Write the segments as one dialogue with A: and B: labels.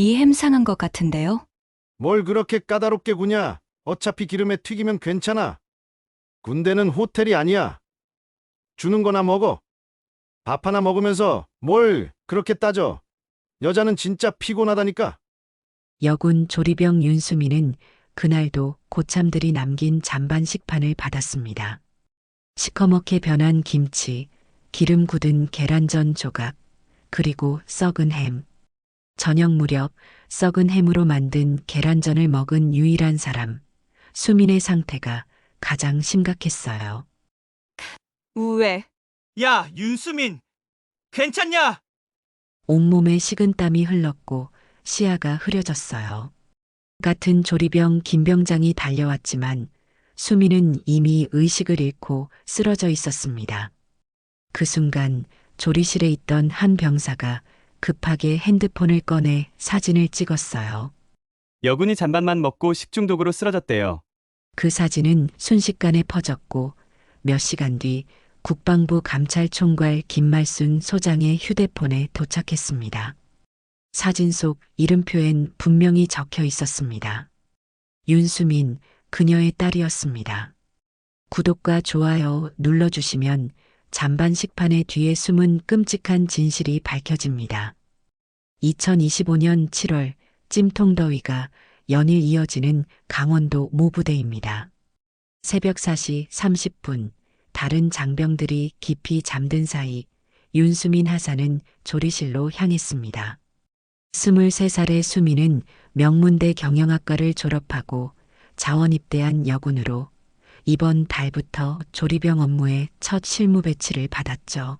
A: 이 햄 상한 것 같은데요?
B: 뭘 그렇게 까다롭게 구냐? 어차피 기름에 튀기면 괜찮아. 군대는 호텔이 아니야. 주는 거나 먹어. 밥 하나 먹으면서 뭘 그렇게 따져? 여자는 진짜 피곤하다니까.
C: 여군 조리병 윤수민은 그날도 고참들이 남긴 잔반 식판을 받았습니다. 시커멓게 변한 김치, 기름 굳은 계란전 조각, 그리고 썩은 햄. 저녁 무렵 썩은 햄으로 만든 계란전을 먹은 유일한 사람, 수민의 상태가 가장 심각했어요.
A: 우회.
D: 야, 윤수민! 괜찮냐?
C: 온몸에 식은땀이 흘렀고 시야가 흐려졌어요. 같은 조리병 김병장이 달려왔지만 수민은 이미 의식을 잃고 쓰러져 있었습니다. 그 순간 조리실에 있던 한 병사가 급하게 핸드폰을 꺼내 사진을 찍었어요.
E: 여군이 잔반만 먹고 식중독으로 쓰러졌대요.
C: 그 사진은 순식간에 퍼졌고 몇 시간 뒤 국방부 감찰총괄 김말순 소장의 휴대폰에 도착했습니다. 사진 속 이름표엔 분명히 적혀 있었습니다. 윤수민, 그녀의 딸이었습니다. 구독과 좋아요 눌러주시면 잔반 식판의 뒤에 숨은 끔찍한 진실이 밝혀집니다. 2025년 7월 찜통더위가 연일 이어지는 강원도 모부대입니다. 새벽 4시 30분 다른 장병들이 깊이 잠든 사이 윤수민 하사는 조리실로 향했습니다. 23살의 수민은 명문대 경영학과를 졸업하고 자원 입대한 여군으로 이번 달부터 조리병 업무에 첫 실무 배치를 받았죠.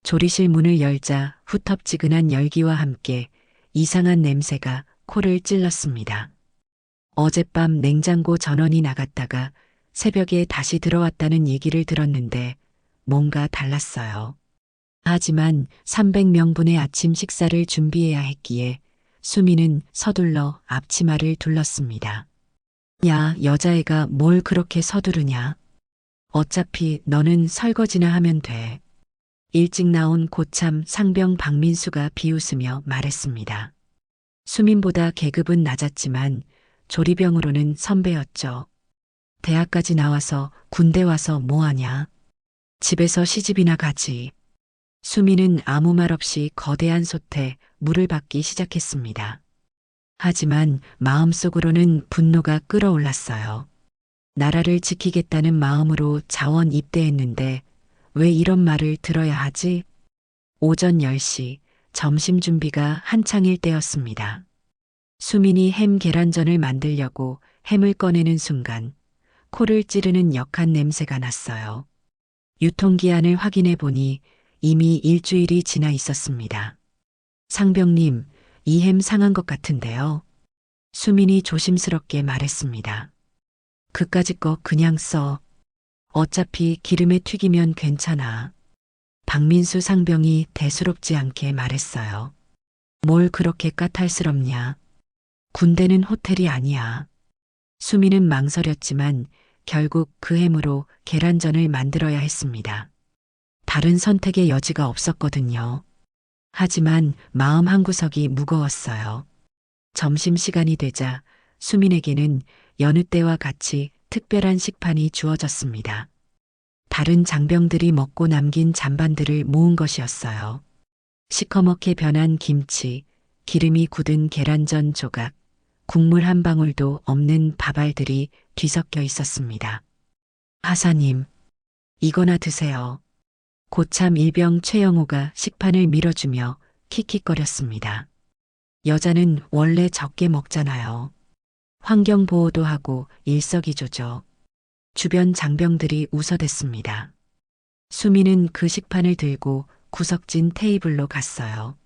C: 조리실 문을 열자 후텁지근한 열기와 함께 이상한 냄새가 코를 찔렀습니다. 어젯밤 냉장고 전원이 나갔다가 새벽에 다시 들어왔다는 얘기를 들었는데 뭔가 달랐어요. 하지만 300명분의 아침 식사를 준비해야 했기에 수민은 서둘러 앞치마를 둘렀습니다. 야, 여자애가 뭘 그렇게 서두르냐? 어차피 너는 설거지나 하면 돼. 일찍 나온 고참 상병 박민수가 비웃으며 말했습니다. 수민보다 계급은 낮았지만 조리병으로는 선배였죠. 대학까지 나와서 군대 와서 뭐하냐? 집에서 시집이나 가지. 수민은 아무 말 없이 거대한 솥에 물을 받기 시작했습니다. 하지만 마음속으로는 분노가 끓어올랐어요. 나라를 지키겠다는 마음으로 자원 입대했는데 왜 이런 말을 들어야 하지? 오전 10시 점심 준비가 한창일 때였습니다. 수민이 햄 계란전을 만들려고 햄을 꺼내는 순간 코를 찌르는 역한 냄새가 났어요. 유통기한을 확인해 보니 이미 일주일이 지나 있었습니다. 상병님, 이 햄 상한 것 같은데요. 수민이 조심스럽게 말했습니다. 그까짓 거 그냥 써. 어차피 기름에 튀기면 괜찮아. 박민수 상병이 대수롭지 않게 말했어요. 뭘 그렇게 까탈스럽냐. 군대는 호텔이 아니야. 수민은 망설였지만 결국 그 햄으로 계란전을 만들어야 했습니다. 다른 선택의 여지가 없었거든요. 하지만 마음 한구석이 무거웠어요. 점심시간이 되자 수민에게는 여느 때와 같이 특별한 식판이 주어졌습니다. 다른 장병들이 먹고 남긴 잔반들을 모은 것이었어요. 시커멓게 변한 김치, 기름이 굳은 계란전 조각, 국물 한 방울도 없는 밥알들이 뒤섞여 있었습니다. 하사님, 이거나 드세요. 고참 일병 최영호가 식판을 밀어주며 킥킥거렸습니다. 여자는 원래 적게 먹잖아요. 환경보호도 하고 일석이조죠. 주변 장병들이 웃어댔습니다. 수민은 그 식판을 들고 구석진 테이블로 갔어요.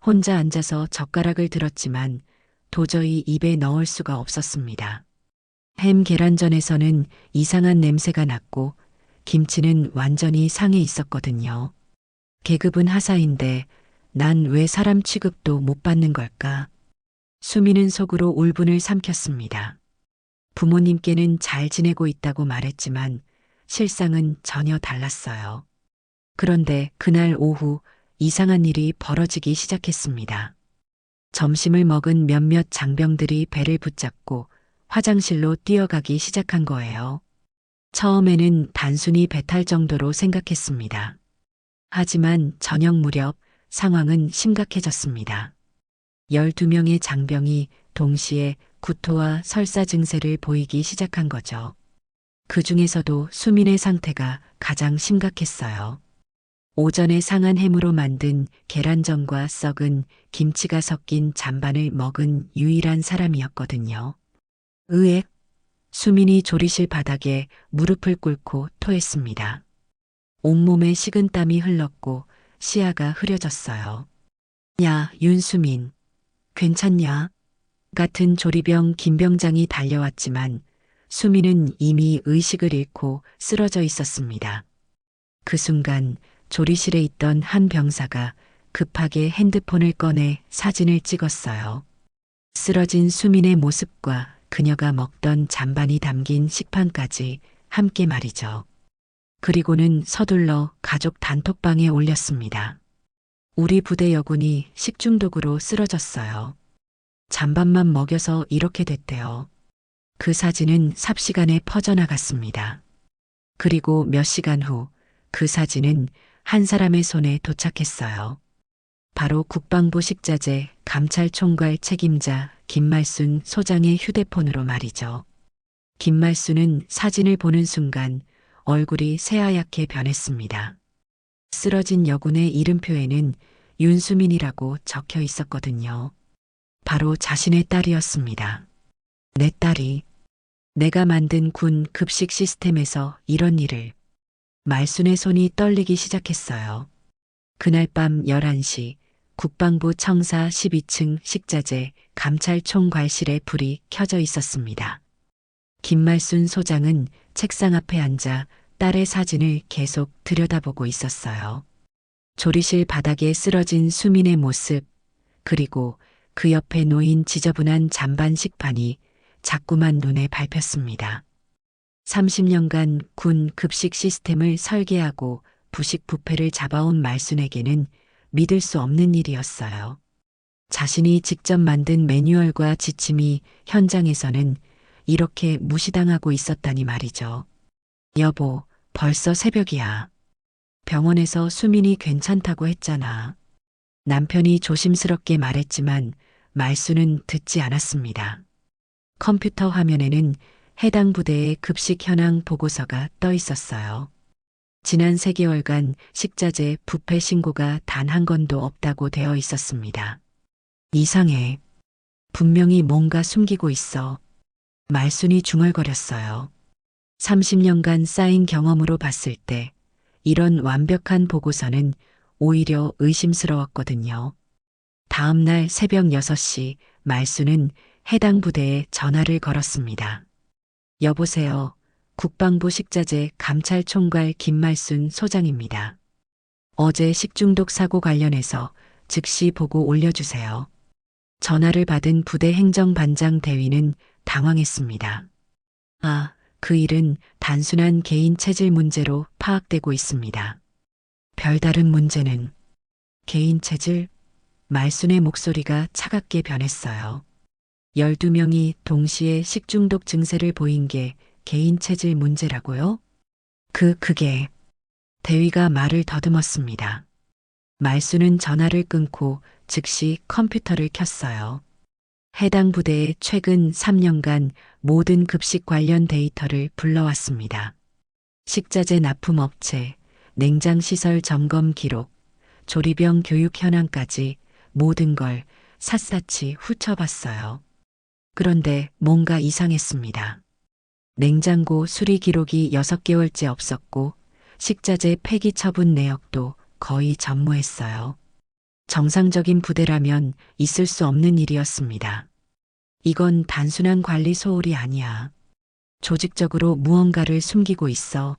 C: 혼자 앉아서 젓가락을 들었지만 도저히 입에 넣을 수가 없었습니다. 햄 계란전에서는 이상한 냄새가 났고 김치는 완전히 상해 있었거든요. 계급은 하사인데 난 왜 사람 취급도 못 받는 걸까? 수민은 속으로 울분을 삼켰습니다. 부모님께는 잘 지내고 있다고 말했지만 실상은 전혀 달랐어요. 그런데 그날 오후 이상한 일이 벌어지기 시작했습니다. 점심을 먹은 몇몇 장병들이 배를 붙잡고 화장실로 뛰어가기 시작한 거예요. 처음에는 단순히 배탈 정도로 생각했습니다. 하지만 저녁 무렵 상황은 심각해졌습니다. 12명의 장병이 동시에 구토와 설사 증세를 보이기 시작한 거죠. 그 중에서도 수민의 상태가 가장 심각했어요. 오전에 상한 햄으로 만든 계란전과 썩은 김치가 섞인 잔반을 먹은 유일한 사람이었거든요. 의액, 수민이 조리실 바닥에 무릎을 꿇고 토했습니다. 온몸에 식은땀이 흘렀고 시야가 흐려졌어요. 야, 윤수민. 괜찮냐? 같은 조리병 김병장이 달려왔지만 수민은 이미 의식을 잃고 쓰러져 있었습니다. 그 순간 조리실에 있던 한 병사가 급하게 핸드폰을 꺼내 사진을 찍었어요. 쓰러진 수민의 모습과 그녀가 먹던 잔반이 담긴 식판까지 함께 말이죠. 그리고는 서둘러 가족 단톡방에 올렸습니다. 우리 부대 여군이 식중독으로 쓰러졌어요. 잔반만 먹여서 이렇게 됐대요. 그 사진은 삽시간에 퍼져나갔습니다. 그리고 몇 시간 후 그 사진은 한 사람의 손에 도착했어요. 바로 국방부 식자재 감찰총괄 책임자 김말순 소장의 휴대폰으로 말이죠. 김말순은 사진을 보는 순간 얼굴이 새하얗게 변했습니다. 쓰러진 여군의 이름표에는 윤수민이라고 적혀 있었거든요. 바로 자신의 딸이었습니다. 내 딸이 내가 만든 군 급식 시스템에서 이런 일을. 말순의 손이 떨리기 시작했어요. 그날 밤 11시 국방부 청사 12층 식자재 감찰총괄실에 불이 켜져 있었습니다. 김말순 소장은 책상 앞에 앉아 딸의 사진을 계속 들여다보고 있었어요. 조리실 바닥에 쓰러진 수민의 모습, 그리고 그 옆에 놓인 지저분한 잔반 식판이 자꾸만 눈에 밟혔습니다. 30년간 군 급식 시스템을 설계하고 부식 부패를 잡아온 말순에게는 믿을 수 없는 일이었어요. 자신이 직접 만든 매뉴얼과 지침이 현장에서는 이렇게 무시당하고 있었다니 말이죠. 여보, 벌써 새벽이야. 병원에서 수민이 괜찮다고 했잖아. 남편이 조심스럽게 말했지만 말순은 듣지 않았습니다. 컴퓨터 화면에는 해당 부대의 급식 현황 보고서가 떠 있었어요. 지난 3개월간 식자재 부패 신고가 단 한 건도 없다고 되어 있었습니다. 이상해. 분명히 뭔가 숨기고 있어. 말순이 중얼거렸어요. 30년간 쌓인 경험으로 봤을 때 이런 완벽한 보고서는 오히려 의심스러웠거든요. 다음 날 새벽 6시 말순은 해당 부대에 전화를 걸었습니다. 여보세요. 국방부 식자재 감찰총괄 김말순 소장입니다. 어제 식중독 사고 관련해서 즉시 보고 올려주세요. 전화를 받은 부대 행정반장 대위는 당황했습니다. 아, 그 일은 단순한 개인 체질 문제로 파악되고 있습니다. 별다른 문제는 개인 체질? 말순의 목소리가 차갑게 변했어요. 12명이 동시에 식중독 증세를 보인 게 개인 체질 문제라고요? 그게 대위가 말을 더듬었습니다. 말순은 전화를 끊고 즉시 컴퓨터를 켰어요. 해당 부대의 최근 3년간 모든 급식 관련 데이터를 불러왔습니다. 식자재 납품업체, 냉장시설 점검 기록, 조리병 교육 현황까지 모든 걸 샅샅이 훑어봤어요. 그런데 뭔가 이상했습니다. 냉장고 수리 기록이 6개월째 없었고 식자재 폐기 처분 내역도 거의 전무했어요. 정상적인 부대라면 있을 수 없는 일이었습니다. 이건 단순한 관리 소홀이 아니야. 조직적으로 무언가를 숨기고 있어.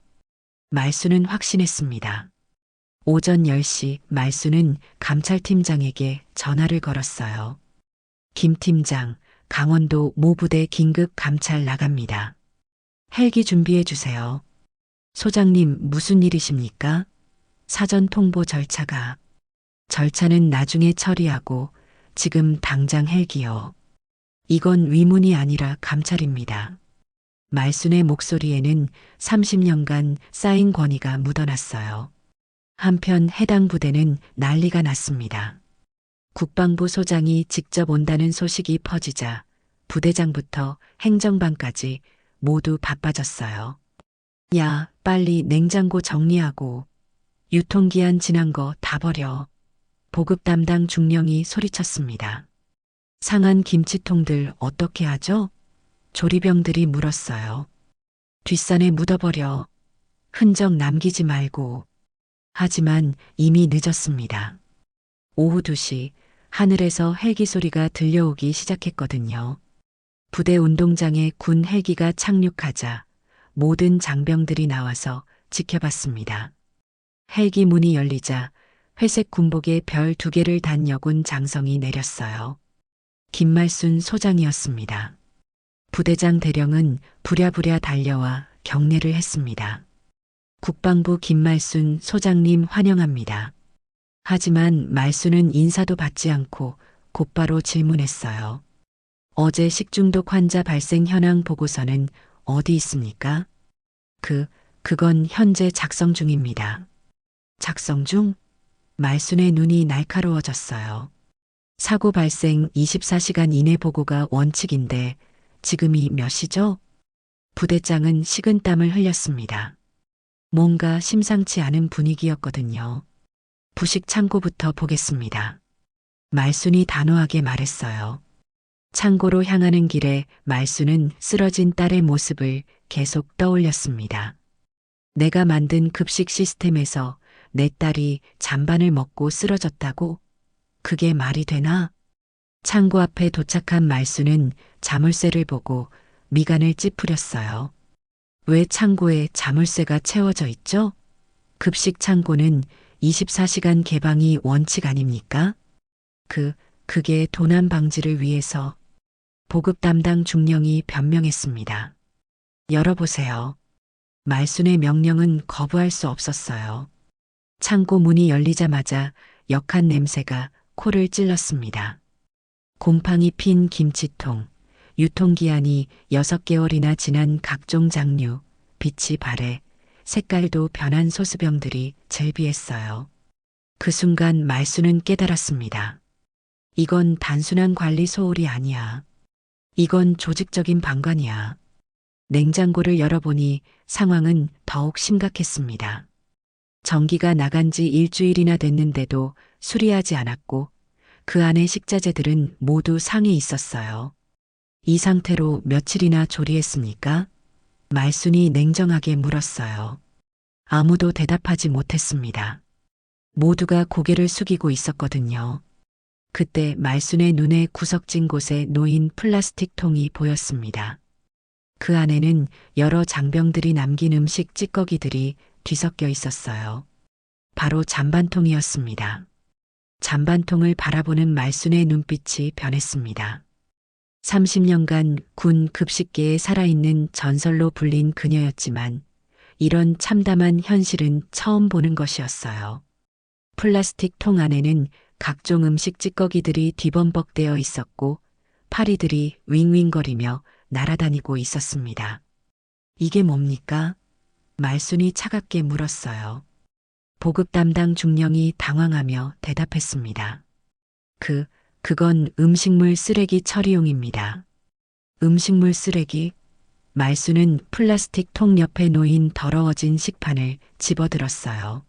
C: 말순은 확신했습니다. 오전 10시 말순은 감찰팀장에게 전화를 걸었어요. 김 팀장, 강원도 모 부대 긴급 감찰 나갑니다. 헬기 준비해 주세요. 소장님, 무슨 일이십니까? 사전 통보 절차는 나중에 처리하고 지금 당장 헬기요. 이건 위문이 아니라 감찰입니다. 말순의 목소리에는 30년간 쌓인 권위가 묻어났어요. 한편 해당 부대는 난리가 났습니다. 국방부 소장이 직접 온다는 소식이 퍼지자 부대장부터 행정반까지 모두 바빠졌어요. 야, 빨리 냉장고 정리하고 유통기한 지난 거 다 버려. 보급 담당 중령이 소리쳤습니다. 상한 김치통들 어떻게 하죠? 조리병들이 물었어요. 뒷산에 묻어버려. 흔적 남기지 말고. 하지만 이미 늦었습니다. 오후 2시 하늘에서 헬기 소리가 들려오기 시작했거든요. 부대 운동장에 군 헬기가 착륙하자 모든 장병들이 나와서 지켜봤습니다. 헬기 문이 열리자 회색 군복에 별 2개를 단 여군 장성이 내렸어요. 김말순 소장이었습니다. 부대장 대령은 부랴부랴 달려와 경례를 했습니다. 국방부 김말순 소장님 환영합니다. 하지만 말순은 인사도 받지 않고 곧바로 질문했어요. 어제 식중독 환자 발생 현황 보고서는 어디 있습니까? 그건 현재 작성 중입니다. 작성 중? 말순의 눈이 날카로워졌어요. 사고 발생 24시간 이내 보고가 원칙인데 지금이 몇 시죠? 부대장은 식은땀을 흘렸습니다. 뭔가 심상치 않은 분위기였거든요. 부식 창고부터 보겠습니다. 말순이 단호하게 말했어요. 창고로 향하는 길에 말순은 쓰러진 딸의 모습을 계속 떠올렸습니다. 내가 만든 급식 시스템에서 내 딸이 잔반을 먹고 쓰러졌다고? 그게 말이 되나? 창고 앞에 도착한 말순은 자물쇠를 보고 미간을 찌푸렸어요. 왜 창고에 자물쇠가 채워져 있죠? 급식 창고는 24시간 개방이 원칙 아닙니까? 그게 도난 방지를 위해서. 보급 담당 중령이 변명했습니다. 열어보세요. 말순의 명령은 거부할 수 없었어요. 창고 문이 열리자마자 역한 냄새가 코를 찔렀습니다. 곰팡이 핀 김치통, 유통기한이 6개월이나 지난 각종 장류, 빛이 바래 색깔도 변한 소스병들이 즐비했어요. 그 순간 말순은 깨달았습니다. 이건 단순한 관리 소홀이 아니야. 이건 조직적인 방관이야. 냉장고를 열어보니 상황은 더욱 심각했습니다. 전기가 나간 지 일주일이나 됐는데도 수리하지 않았고 그 안의 식자재들은 모두 상해 있었어요. 이 상태로 며칠이나 조리했습니까? 말순이 냉정하게 물었어요. 아무도 대답하지 못했습니다. 모두가 고개를 숙이고 있었거든요. 그때 말순의 눈에 구석진 곳에 놓인 플라스틱 통이 보였습니다. 그 안에는 여러 장병들이 남긴 음식 찌꺼기들이 뒤섞여 있었어요. 바로 잔반통이었습니다. 잔반통을 바라보는 말순의 눈빛이 변했습니다. 30년간 군 급식계에 살아있는 전설로 불린 그녀였지만 이런 참담한 현실은 처음 보는 것이었어요. 플라스틱 통 안에는 각종 음식 찌꺼기들이 뒤범벅되어 있었고 파리들이 윙윙거리며 날아다니고 있었습니다. 이게 뭡니까? 말순이 차갑게 물었어요. 보급 담당 중령이 당황하며 대답했습니다. 그건 음식물 쓰레기 처리용입니다. 음식물 쓰레기? 말순은 플라스틱 통 옆에 놓인 더러워진 식판을 집어들었어요.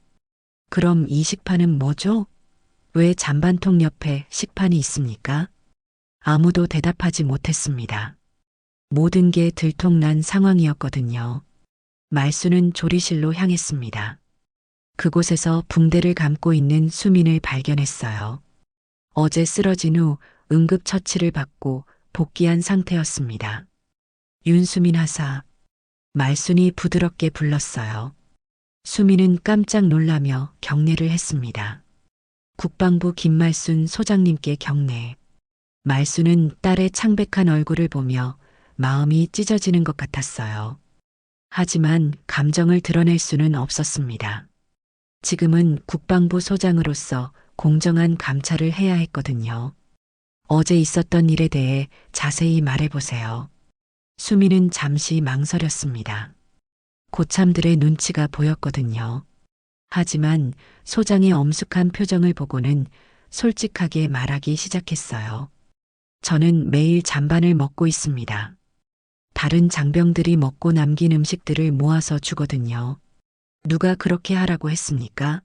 C: 그럼 이 식판은 뭐죠? 왜 잔반통 옆에 식판이 있습니까? 아무도 대답하지 못했습니다. 모든 게 들통난 상황이었거든요. 말순은 조리실로 향했습니다. 그곳에서 붕대를 감고 있는 수민을 발견했어요. 어제 쓰러진 후 응급처치를 받고 복귀한 상태였습니다. 윤수민 하사. 말순이 부드럽게 불렀어요. 수민은 깜짝 놀라며 경례를 했습니다. 국방부 김말순 소장님께 경례. 말순은 딸의 창백한 얼굴을 보며 마음이 찢어지는 것 같았어요. 하지만 감정을 드러낼 수는 없었습니다. 지금은 국방부 소장으로서 공정한 감찰을 해야 했거든요. 어제 있었던 일에 대해 자세히 말해보세요. 수민은 잠시 망설였습니다. 고참들의 눈치가 보였거든요. 하지만 소장의 엄숙한 표정을 보고는 솔직하게 말하기 시작했어요. 저는 매일 잔반을 먹고 있습니다. 다른 장병들이 먹고 남긴 음식들을 모아서 주거든요. 누가 그렇게 하라고 했습니까?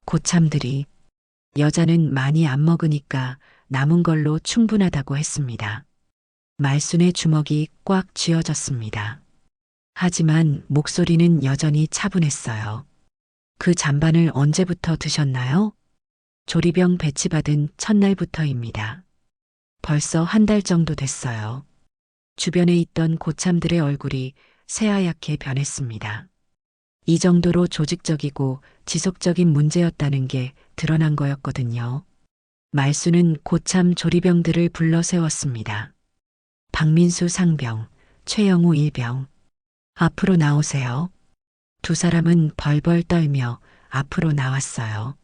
C: 고참들이 여자는 많이 안 먹으니까 남은 걸로 충분하다고 했습니다. 말순의 주먹이 꽉 쥐어졌습니다. 하지만 목소리는 여전히 차분했어요. 그 잔반을 언제부터 드셨나요? 조리병 배치받은 첫날부터입니다. 벌써 한 달 정도 됐어요. 주변에 있던 고참들의 얼굴이 새하얗게 변했습니다. 이 정도로 조직적이고 지속적인 문제였다는 게 드러난 거였거든요. 말수는 고참 조리병들을 불러 세웠습니다. 박민수 상병, 최영우 일병. 앞으로 나오세요. 두 사람은 벌벌 떨며 앞으로 나왔어요.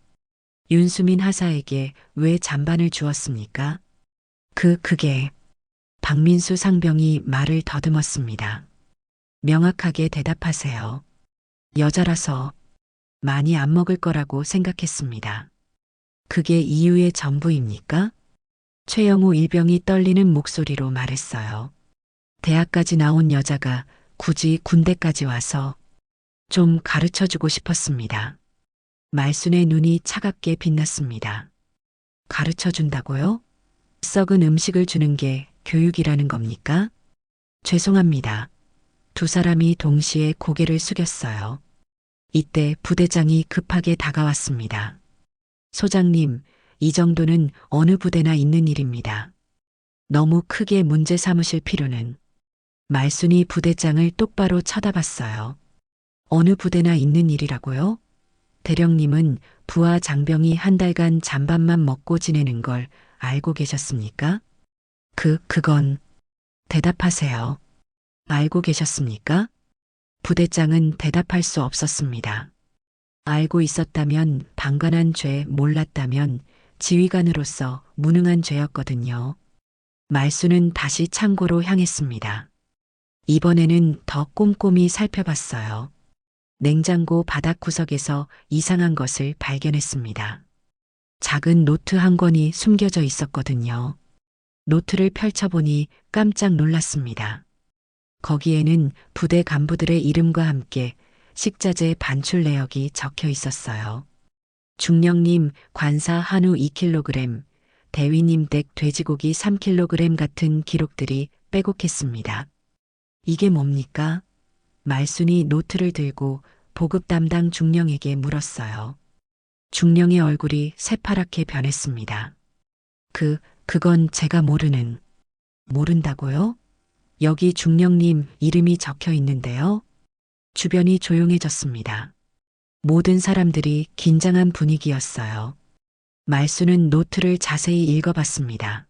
C: 윤수민 하사에게 왜 잔반을 주었습니까? 그게 박민수 상병이 말을 더듬었습니다. 명확하게 대답하세요. 여자라서 많이 안 먹을 거라고 생각했습니다. 그게 이유의 전부입니까? 최영우 일병이 떨리는 목소리로 말했어요. 대학까지 나온 여자가 굳이 군대까지 와서 좀 가르쳐주고 싶었습니다. 말순의 눈이 차갑게 빛났습니다. 가르쳐준다고요? 썩은 음식을 주는 게 교육이라는 겁니까? 죄송합니다. 두 사람이 동시에 고개를 숙였어요. 이때 부대장이 급하게 다가왔습니다. 소장님, 이 정도는 어느 부대나 있는 일입니다. 너무 크게 문제 삼으실 필요는. 말순이 부대장을 똑바로 쳐다봤어요. 어느 부대나 있는 일이라고요? 대령님은 부하 장병이 한 달간 잔반만 먹고 지내는 걸 알고 계셨습니까? 그건 대답하세요. 알고 계셨습니까? 부대장은 대답할 수 없었습니다. 알고 있었다면 방관한 죄, 몰랐다면 지휘관으로서 무능한 죄였거든요. 말수는 다시 창고로 향했습니다. 이번에는 더 꼼꼼히 살펴봤어요. 냉장고 바닥 구석에서 이상한 것을 발견했습니다. 작은 노트 한 권이 숨겨져 있었거든요. 노트를 펼쳐보니 깜짝 놀랐습니다. 거기에는 부대 간부들의 이름과 함께 식자재 반출 내역이 적혀 있었어요. 중령님 관사 한우 2kg, 대위님 댁 돼지고기 3kg 같은 기록들이 빼곡했습니다. 이게 뭡니까? 말순이 노트를 들고 보급 담당 중령에게 물었어요. 중령의 얼굴이 새파랗게 변했습니다. 그건 제가 모른다고요? 여기 중령님 이름이 적혀 있는데요. 주변이 조용해졌습니다. 모든 사람들이 긴장한 분위기였어요. 말수는 노트를 자세히 읽어봤습니다.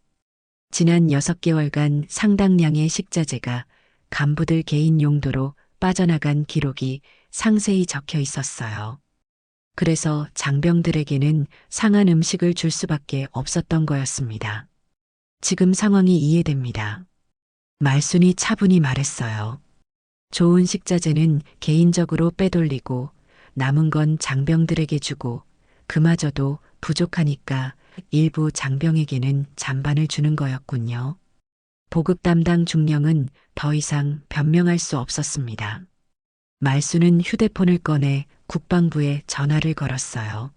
C: 지난 6개월간 상당량의 식자재가 간부들 개인 용도로 빠져나간 기록이 상세히 적혀 있었어요. 그래서 장병들에게는 상한 음식을 줄 수밖에 없었던 거였습니다. 지금 상황이 이해됩니다. 말순이 차분히 말했어요. 좋은 식자재는 개인적으로 빼돌리고 남은 건 장병들에게 주고 그마저도 부족하니까 일부 장병에게는 잔반을 주는 거였군요. 보급 담당 중령은 더 이상 변명할 수 없었습니다. 말수는 휴대폰을 꺼내 국방부에 전화를 걸었어요.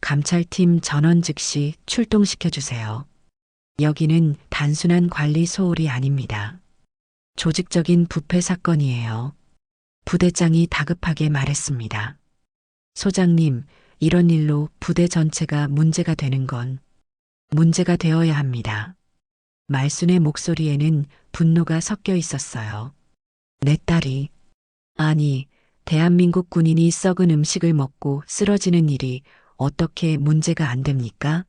C: 감찰팀 전원 즉시 출동시켜주세요. 여기는 단순한 관리 소홀이 아닙니다. 조직적인 부패 사건이에요. 부대장이 다급하게 말했습니다. 소장님, 이런 일로 부대 전체가 문제가 되는 건 문제가 되어야 합니다. 말순의 목소리에는 분노가 섞여 있었어요. 내 딸이, 아니, 대한민국 군인이 썩은 음식을 먹고 쓰러지는 일이 어떻게 문제가 안 됩니까?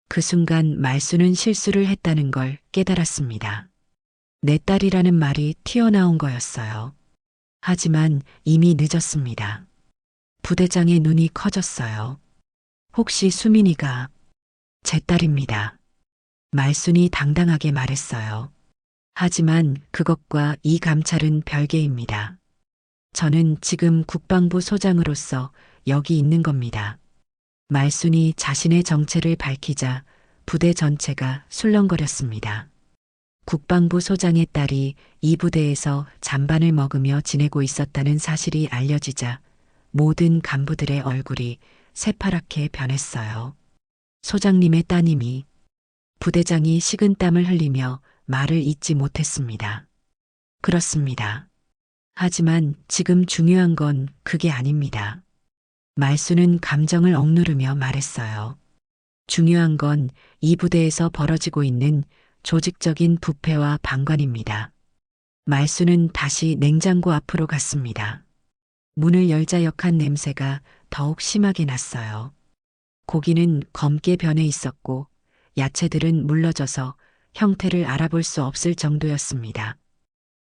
C: 그 순간 말순은 실수를 했다는 걸 깨달았습니다. 내 딸이라는 말이 튀어나온 거였어요. 하지만 이미 늦었습니다. 부대장의 눈이 커졌어요. 혹시 수민이가 제 딸입니다. 말순이 당당하게 말했어요. 하지만 그것과 이 감찰은 별개입니다. 저는 지금 국방부 소장으로서 여기 있는 겁니다. 말순이 자신의 정체를 밝히자 부대 전체가 술렁거렸습니다. 국방부 소장의 딸이 이 부대에서 잔반을 먹으며 지내고 있었다는 사실이 알려지자 모든 간부들의 얼굴이 새파랗게 변했어요. 소장님의 따님이 부대장이 식은땀을 흘리며 말을 잇지 못했습니다. 그렇습니다. 하지만 지금 중요한 건 그게 아닙니다. 말수는 감정을 억누르며 말했어요. 중요한 건 이 부대에서 벌어지고 있는 조직적인 부패와 방관입니다. 말수는 다시 냉장고 앞으로 갔습니다. 문을 열자 역한 냄새가 더욱 심하게 났어요. 고기는 검게 변해 있었고 야채들은 물러져서 형태를 알아볼 수 없을 정도였습니다.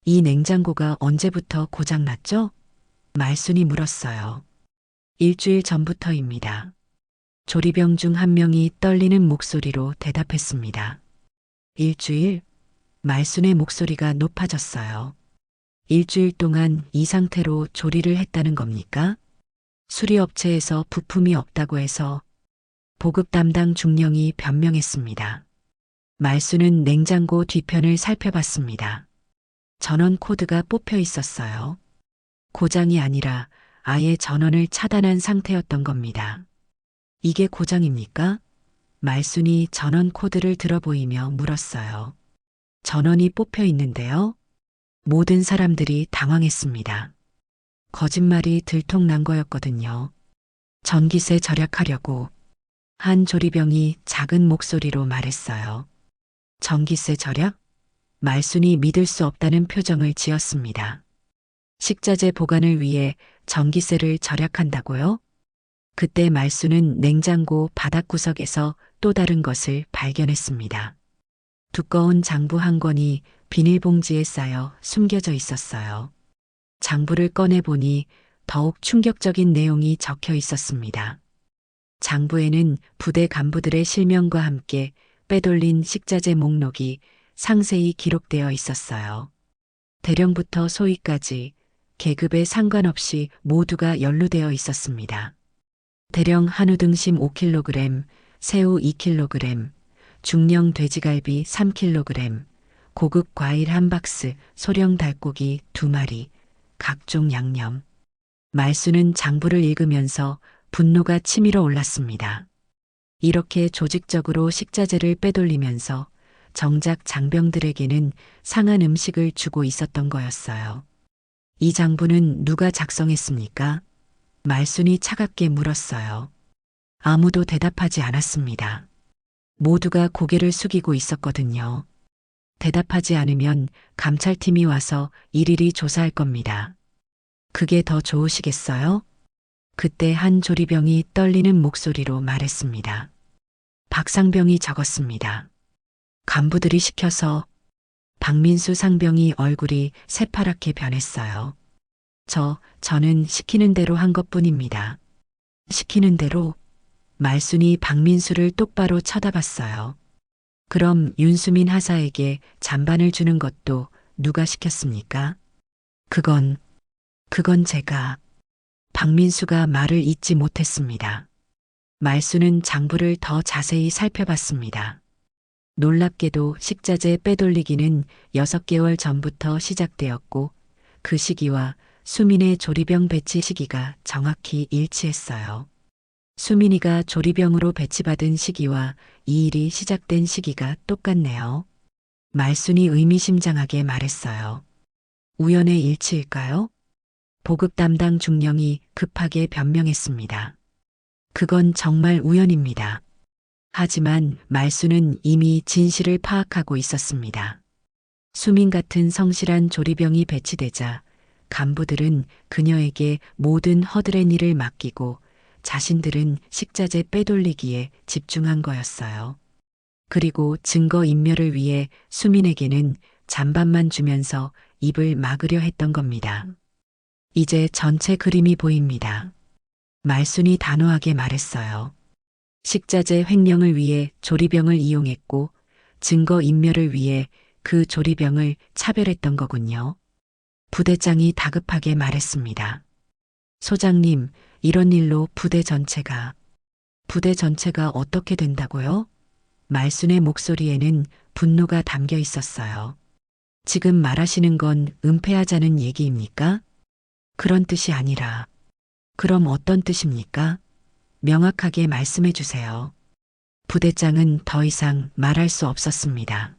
C: 이 냉장고가 언제부터 고장났죠? 말순이 물었어요. 일주일 전부터입니다. 조리병 중 한 명이 떨리는 목소리로 대답했습니다. 일주일? 말순의 목소리가 높아졌어요. 일주일 동안 이 상태로 조리를 했다는 겁니까? 수리업체에서 부품이 없다고 해서 보급 담당 중령이 변명했습니다. 말순은 냉장고 뒤편을 살펴봤습니다. 전원 코드가 뽑혀 있었어요. 고장이 아니라 아예 전원을 차단한 상태였던 겁니다. 이게 고장입니까? 말순이 전원 코드를 들어보이며 물었어요. 전원이 뽑혀 있는데요. 모든 사람들이 당황했습니다. 거짓말이 들통난 거였거든요. 전기세 절약하려고 한 조리병이 작은 목소리로 말했어요. 전기세 절약? 말순이 믿을 수 없다는 표정을 지었습니다. 식자재 보관을 위해 전기세를 절약한다고요? 그때 말순은 냉장고 바닥구석에서 또 다른 것을 발견했습니다. 두꺼운 장부 한 권이 비닐봉지에 쌓여 숨겨져 있었어요. 장부를 꺼내보니 더욱 충격적인 내용이 적혀 있었습니다. 장부에는 부대 간부들의 실명과 함께 빼돌린 식자재 목록이 상세히 기록되어 있었어요. 대령부터 소위까지 계급에 상관없이 모두가 연루되어 있었습니다. 대령 한우 등심 5kg, 새우 2kg, 중령 돼지갈비 3kg, 고급 과일 1박스, 소령 닭고기 2마리, 각종 양념. 말수는 장부를 읽으면서 분노가 치밀어 올랐습니다. 이렇게 조직적으로 식자재를 빼돌리면서 정작 장병들에게는 상한 음식을 주고 있었던 거였어요. 이 장부는 누가 작성했습니까? 말순이 차갑게 물었어요. 아무도 대답하지 않았습니다. 모두가 고개를 숙이고 있었거든요. 대답하지 않으면 감찰팀이 와서 일일이 조사할 겁니다. 그게 더 좋으시겠어요? 그때 한 조리병이 떨리는 목소리로 말했습니다. 박상병이 적었습니다. 간부들이 시켜서. 박민수 상병이 얼굴이 새파랗게 변했어요. 저는 시키는 대로 한 것뿐입니다. 시키는 대로? 말순이 박민수를 똑바로 쳐다봤어요. 그럼 윤수민 하사에게 잔반을 주는 것도 누가 시켰습니까? 그건 제가. 박민수가 말을 잇지 못했습니다. 말순은 장부를 더 자세히 살펴봤습니다. 놀랍게도 식자재 빼돌리기는 6개월 전부터 시작되었고 그 시기와 수민의 조리병 배치 시기가 정확히 일치했어요. 수민이가 조리병으로 배치받은 시기와 이 일이 시작된 시기가 똑같네요. 말순이 의미심장하게 말했어요. 우연의 일치일까요? 보급 담당 중령이 급하게 변명했습니다. 그건 정말 우연입니다. 하지만 말순은 이미 진실을 파악하고 있었습니다. 수민 같은 성실한 조리병이 배치되자 간부들은 그녀에게 모든 허들의 일을 맡기고 자신들은 식자재 빼돌리기에 집중한 거였어요. 그리고 증거 인멸을 위해 수민에게는 잔반만 주면서 입을 막으려 했던 겁니다. 이제 전체 그림이 보입니다. 말순이 단호하게 말했어요. 식자재 횡령을 위해 조리병을 이용했고 증거 인멸을 위해 그 조리병을 차별했던 거군요. 부대장이 다급하게 말했습니다. 소장님, 이런 일로 부대 전체가 어떻게 된다고요? 말순의 목소리에는 분노가 담겨 있었어요. 지금 말하시는 건 은폐하자는 얘기입니까? 그런 뜻이 아니라, 그럼 어떤 뜻입니까? 명확하게 말씀해 주세요. 부대장은 더 이상 말할 수 없었습니다.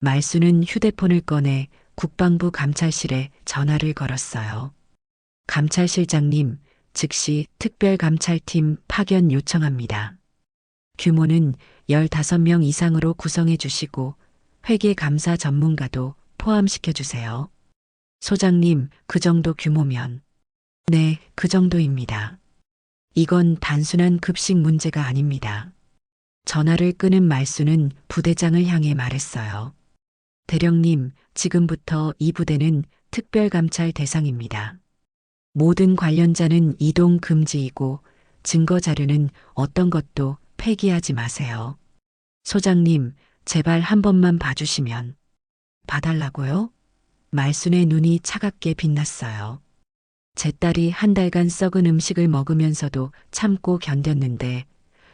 C: 말순은 휴대폰을 꺼내 국방부 감찰실에 전화를 걸었어요. 감찰실장님, 즉시 특별감찰팀 파견 요청합니다. 규모는 15명 이상으로 구성해 주시고 회계감사 전문가도 포함시켜 주세요. 소장님, 그 정도 규모면. 네, 그 정도입니다. 이건 단순한 급식 문제가 아닙니다. 전화를 끊은 말순은 부대장을 향해 말했어요. 대령님, 지금부터 이 부대는 특별감찰 대상입니다. 모든 관련자는 이동 금지이고 증거 자료는 어떤 것도 폐기하지 마세요. 소장님, 제발 한 번만 봐주시면. 봐달라고요? 말순의 눈이 차갑게 빛났어요. 제 딸이 한 달간 썩은 음식을 먹으면서도 참고 견뎠는데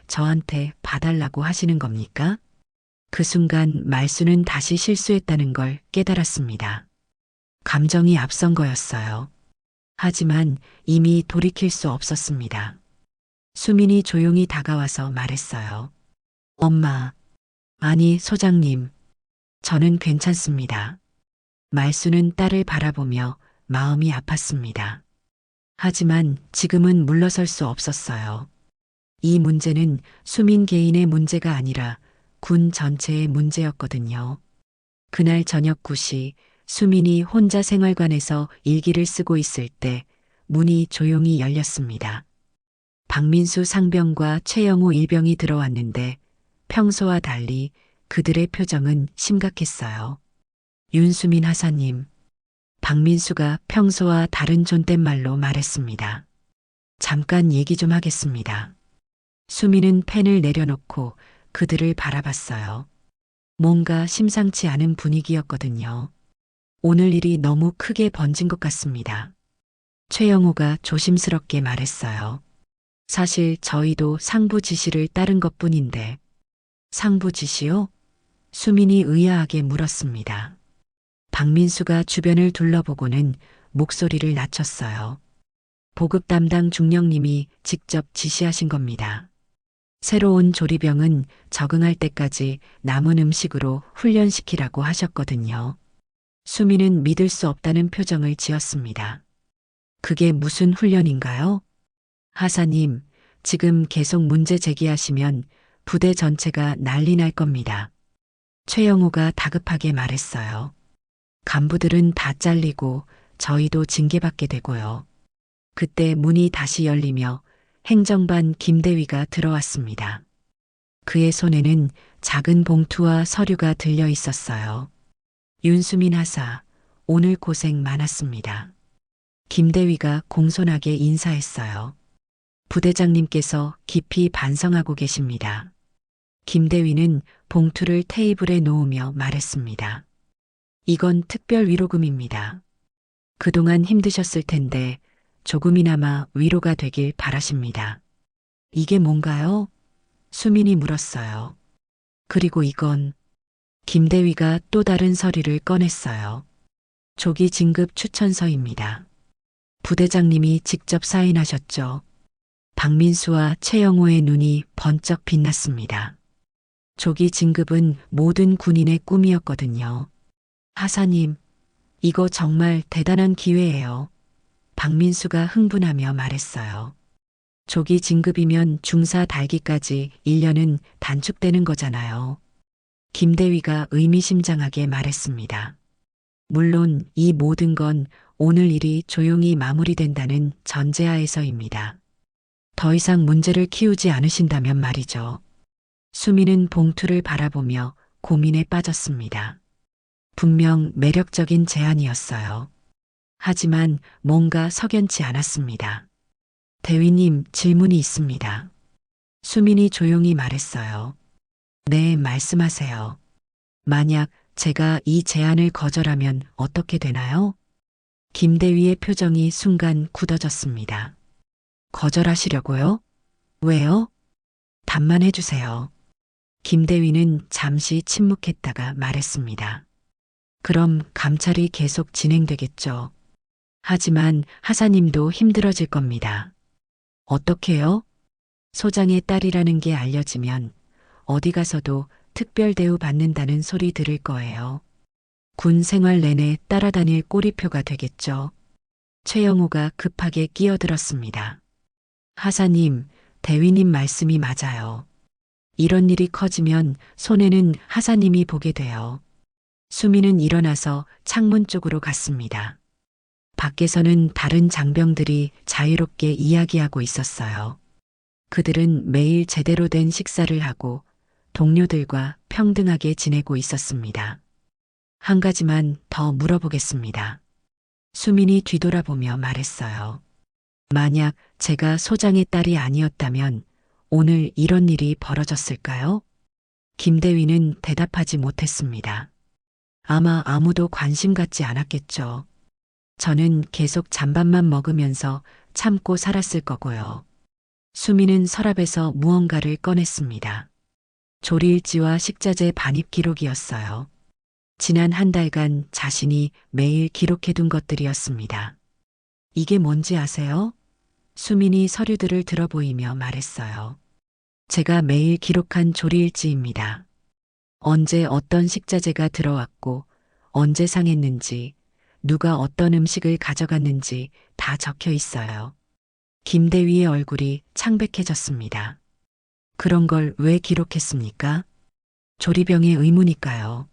C: 저한테 봐달라고 하시는 겁니까? 그 순간 말순은 다시 실수했다는 걸 깨달았습니다. 감정이 앞선 거였어요. 하지만 이미 돌이킬 수 없었습니다. 수민이 조용히 다가와서 말했어요. 엄마, 아니 소장님, 저는 괜찮습니다. 말순은 딸을 바라보며 마음이 아팠습니다. 하지만 지금은 물러설 수 없었어요. 이 문제는 수민 개인의 문제가 아니라 군 전체의 문제였거든요. 그날 저녁 9시 수민이 혼자 생활관에서 일기를 쓰고 있을 때 문이 조용히 열렸습니다. 박민수 상병과 최영호 일병이 들어왔는데 평소와 달리 그들의 표정은 심각했어요. 윤수민 하사님, 박민수가 평소와 다른 존댓말로 말했습니다. 잠깐 얘기 좀 하겠습니다. 수민은 펜을 내려놓고 그들을 바라봤어요. 뭔가 심상치 않은 분위기였거든요. 오늘 일이 너무 크게 번진 것 같습니다. 최영호가 조심스럽게 말했어요. 사실 저희도 상부 지시를 따른 것뿐인데. 상부 지시요? 수민이 의아하게 물었습니다. 박민수가 주변을 둘러보고는 목소리를 낮췄어요. 보급 담당 중령님이 직접 지시하신 겁니다. 새로운 조리병은 적응할 때까지 남은 음식으로 훈련시키라고 하셨거든요. 수민은 믿을 수 없다는 표정을 지었습니다. 그게 무슨 훈련인가요? 하사님, 지금 계속 문제 제기하시면 부대 전체가 난리 날 겁니다. 최영호가 다급하게 말했어요. 간부들은 다 잘리고 저희도 징계받게 되고요. 그때 문이 다시 열리며 행정반 김대위가 들어왔습니다. 그의 손에는 작은 봉투와 서류가 들려 있었어요. 윤수민 하사, 오늘 고생 많았습니다. 김대위가 공손하게 인사했어요. 부대장님께서 깊이 반성하고 계십니다. 김대위는 봉투를 테이블에 놓으며 말했습니다. 이건 특별 위로금입니다. 그동안 힘드셨을 텐데 조금이나마 위로가 되길 바라십니다. 이게 뭔가요? 수민이 물었어요. 그리고 이건 김대위가 또 다른 서류를 꺼냈어요. 조기 진급 추천서입니다. 부대장님이 직접 사인하셨죠. 박민수와 최영호의 눈이 번쩍 빛났습니다. 조기 진급은 모든 군인의 꿈이었거든요. 하사님, 이거 정말 대단한 기회예요. 박민수가 흥분하며 말했어요. 조기 진급이면 중사 달기까지 1년은 단축되는 거잖아요. 김대위가 의미심장하게 말했습니다. 물론 이 모든 건 오늘 일이 조용히 마무리된다는 전제하에서입니다. 더 이상 문제를 키우지 않으신다면 말이죠. 수민은 봉투를 바라보며 고민에 빠졌습니다. 분명 매력적인 제안이었어요. 하지만 뭔가 석연치 않았습니다. 대위님, 질문이 있습니다. 수민이 조용히 말했어요. 네, 말씀하세요. 만약 제가 이 제안을 거절하면 어떻게 되나요? 김대위의 표정이 순간 굳어졌습니다. 거절하시려고요? 왜요? 답만 해주세요. 김대위는 잠시 침묵했다가 말했습니다. 그럼 감찰이 계속 진행되겠죠. 하지만 하사님도 힘들어질 겁니다. 어떻게요? 소장의 딸이라는 게 알려지면 어디 가서도 특별 대우 받는다는 소리 들을 거예요. 군 생활 내내 따라다닐 꼬리표가 되겠죠. 최영호가 급하게 끼어들었습니다. 하사님, 대위님 말씀이 맞아요. 이런 일이 커지면 손해는 하사님이 보게 돼요. 수민은 일어나서 창문 쪽으로 갔습니다. 밖에서는 다른 장병들이 자유롭게 이야기하고 있었어요. 그들은 매일 제대로 된 식사를 하고 동료들과 평등하게 지내고 있었습니다. 한 가지만 더 물어보겠습니다. 수민이 뒤돌아보며 말했어요. 만약 제가 소장의 딸이 아니었다면 오늘 이런 일이 벌어졌을까요? 김대위는 대답하지 못했습니다. 아마 아무도 관심 갖지 않았겠죠. 저는 계속 잔밥만 먹으면서 참고 살았을 거고요. 수민은 서랍에서 무언가를 꺼냈습니다. 조리일지와 식자재 반입 기록이었어요. 지난 한 달간 자신이 매일 기록해둔 것들이었습니다. 이게 뭔지 아세요? 수민이 서류들을 들어보이며 말했어요. 제가 매일 기록한 조리일지입니다. 언제 어떤 식자재가 들어왔고, 언제 상했는지, 누가 어떤 음식을 가져갔는지 다 적혀 있어요. 김대위의 얼굴이 창백해졌습니다. 그런 걸 왜 기록했습니까? 조리병의 의무니까요.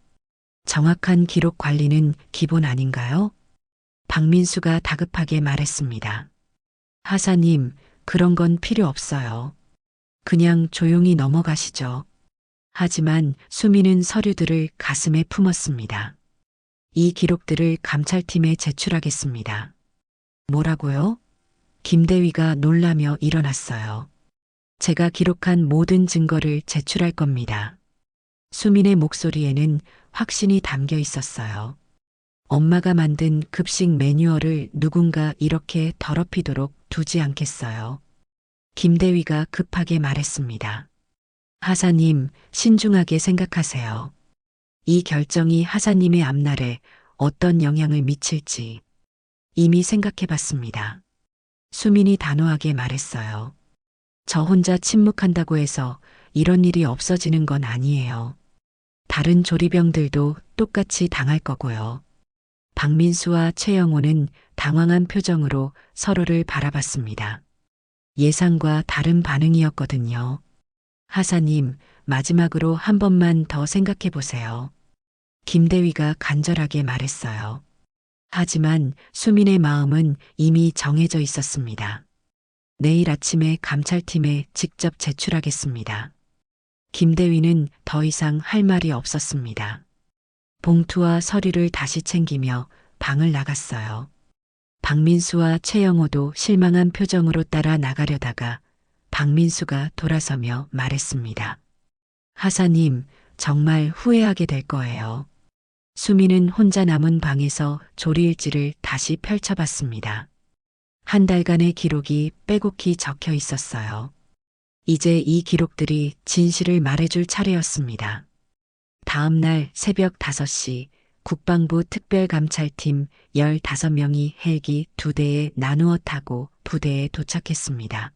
C: 정확한 기록 관리는 기본 아닌가요? 박민수가 다급하게 말했습니다. 하사님, 그런 건 필요 없어요. 그냥 조용히 넘어가시죠. 하지만 수민은 서류들을 가슴에 품었습니다. 이 기록들을 감찰팀에 제출하겠습니다. 뭐라고요? 김대위가 놀라며 일어났어요. 제가 기록한 모든 증거를 제출할 겁니다. 수민의 목소리에는 확신이 담겨 있었어요. 엄마가 만든 급식 매뉴얼을 누군가 이렇게 더럽히도록 두지 않겠어요. 김대위가 급하게 말했습니다. 하사님, 신중하게 생각하세요. 이 결정이 하사님의 앞날에 어떤 영향을 미칠지 이미 생각해 봤습니다. 수민이 단호하게 말했어요. 저 혼자 침묵한다고 해서 이런 일이 없어지는 건 아니에요. 다른 조리병들도 똑같이 당할 거고요. 박민수와 최영호는 당황한 표정으로 서로를 바라봤습니다. 예상과 다른 반응이었거든요. 하사님, 마지막으로 한 번만 더 생각해 보세요. 김대위가 간절하게 말했어요. 하지만 수민의 마음은 이미 정해져 있었습니다. 내일 아침에 감찰팀에 직접 제출하겠습니다. 김대위는 더 이상 할 말이 없었습니다. 봉투와 서류를 다시 챙기며 방을 나갔어요. 박민수와 최영호도 실망한 표정으로 따라 나가려다가 박민수가 돌아서며 말했습니다. 하사님, 정말 후회하게 될 거예요. 수민은 혼자 남은 방에서 조리일지를 다시 펼쳐봤습니다. 한 달간의 기록이 빼곡히 적혀 있었어요. 이제 이 기록들이 진실을 말해줄 차례였습니다. 다음 날 새벽 5시 국방부 특별감찰팀 15명이 헬기 2대에 나누어 타고 부대에 도착했습니다.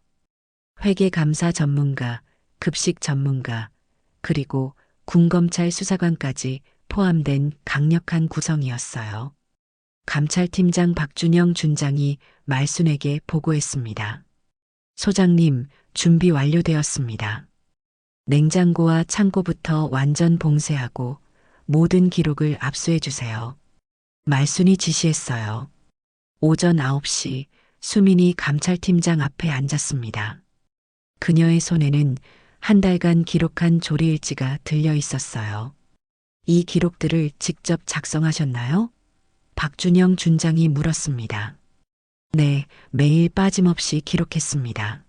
C: 회계감사 전문가, 급식 전문가, 그리고 군검찰 수사관까지 포함된 강력한 구성이었어요. 감찰팀장 박준영 준장이 말순에게 보고했습니다. 소장님, 준비 완료되었습니다. 냉장고와 창고부터 완전 봉쇄하고 모든 기록을 압수해 주세요. 말순이 지시했어요. 오전 9시 수민이 감찰팀장 앞에 앉았습니다. 그녀의 손에는 한 달간 기록한 조리일지가 들려 있었어요. 이 기록들을 직접 작성하셨나요? 박준영 준장이 물었습니다. 네, 매일 빠짐없이 기록했습니다.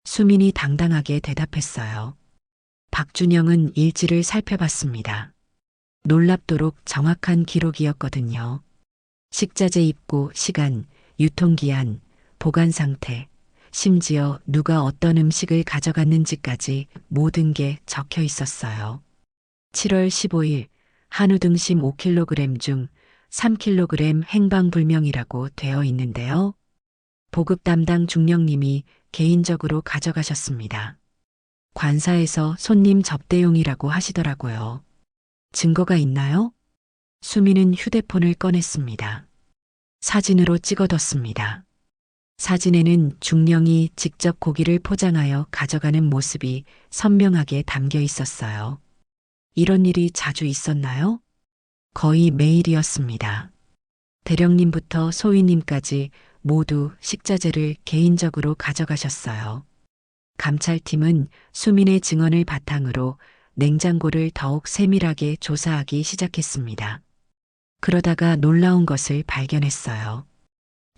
C: 수민이 당당하게 대답했어요. 박준영은 일지를 살펴봤습니다. 놀랍도록 정확한 기록이었거든요. 식자재 입고 시간, 유통기한, 보관 상태, 심지어 누가 어떤 음식을 가져갔는지까지 모든 게 적혀 있었어요. 7월 15일 한우 등심 5kg 중 3kg 행방불명이라고 되어 있는데요. 보급 담당 중령님이 개인적으로 가져가셨습니다. 관사에서 손님 접대용이라고 하시더라고요. 증거가 있나요? 수미는 휴대폰을 꺼냈습니다. 사진으로 찍어뒀습니다. 사진에는 중령이 직접 고기를 포장하여 가져가는 모습이 선명하게 담겨 있었어요. 이런 일이 자주 있었나요? 거의 매일이었습니다. 대령님부터 소위님까지 모두 식자재를 개인적으로 가져가셨어요. 감찰팀은 수민의 증언을 바탕으로 냉장고를 더욱 세밀하게 조사하기 시작했습니다. 그러다가 놀라운 것을 발견했어요.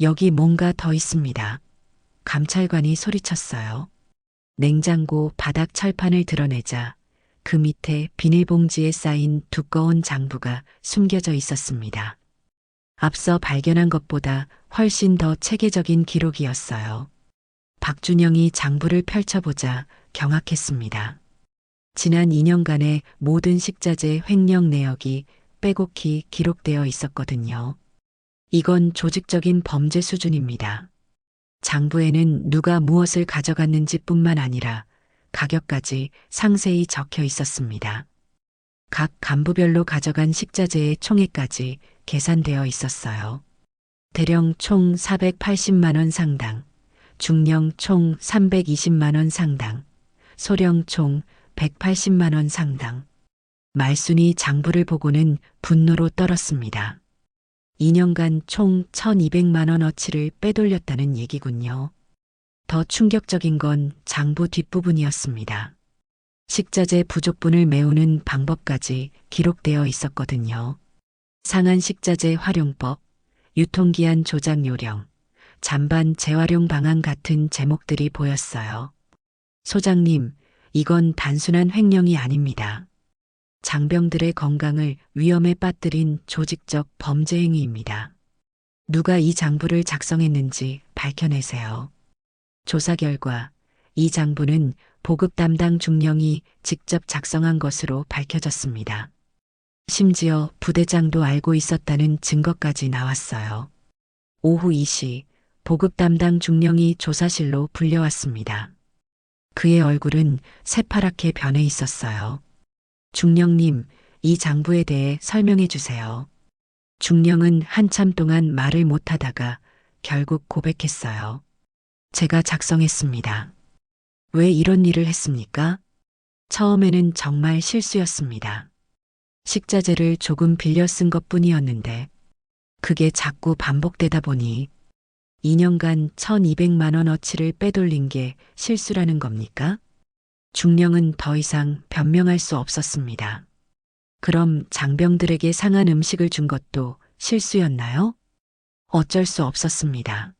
C: 여기 뭔가 더 있습니다. 감찰관이 소리쳤어요. 냉장고 바닥 철판을 드러내자 그 밑에 비닐봉지에 쌓인 두꺼운 장부가 숨겨져 있었습니다. 앞서 발견한 것보다 훨씬 더 체계적인 기록이었어요. 박준영이 장부를 펼쳐보자 경악했습니다. 지난 2년간의 모든 식자재 횡령 내역이 빼곡히 기록되어 있었거든요. 이건 조직적인 범죄 수준입니다. 장부에는 누가 무엇을 가져갔는지 뿐만 아니라 가격까지 상세히 적혀 있었습니다. 각 간부별로 가져간 식자재의 총액까지 계산되어 있었어요. 대령 총 480만 원 상당, 중령 총 320만 원 상당, 소령 총 180만 원 상당. 말순이 장부를 보고는 분노로 떨었습니다. 2년간 총 1,200만 원어치를 빼돌렸다는 얘기군요. 더 충격적인 건 장부 뒷부분이었습니다. 식자재 부족분을 메우는 방법까지 기록되어 있었거든요. 상한 식자재 활용법, 유통기한 조작 요령, 잔반 재활용 방안 같은 제목들이 보였어요. 소장님, 이건 단순한 횡령이 아닙니다. 장병들의 건강을 위험에 빠뜨린 조직적 범죄 행위입니다. 누가 이 장부를 작성했는지 밝혀내세요. 조사 결과 이 장부는 보급 담당 중령이 직접 작성한 것으로 밝혀졌습니다. 심지어 부대장도 알고 있었다는 증거까지 나왔어요. 오후 2시 보급 담당 중령이 조사실로 불려왔습니다. 그의 얼굴은 새파랗게 변해 있었어요. 중령님, 이 장부에 대해 설명해 주세요. 중령은 한참 동안 말을 못하다가 결국 고백했어요. 제가 작성했습니다. 왜 이런 일을 했습니까? 처음에는 정말 실수였습니다. 식자재를 조금 빌려 쓴 것뿐이었는데 그게 자꾸 반복되다 보니 2년간 1,200만 원어치를 빼돌린 게 실수라는 겁니까? 중령은 더 이상 변명할 수 없었습니다. 그럼 장병들에게 상한 음식을 준 것도 실수였나요? 어쩔 수 없었습니다.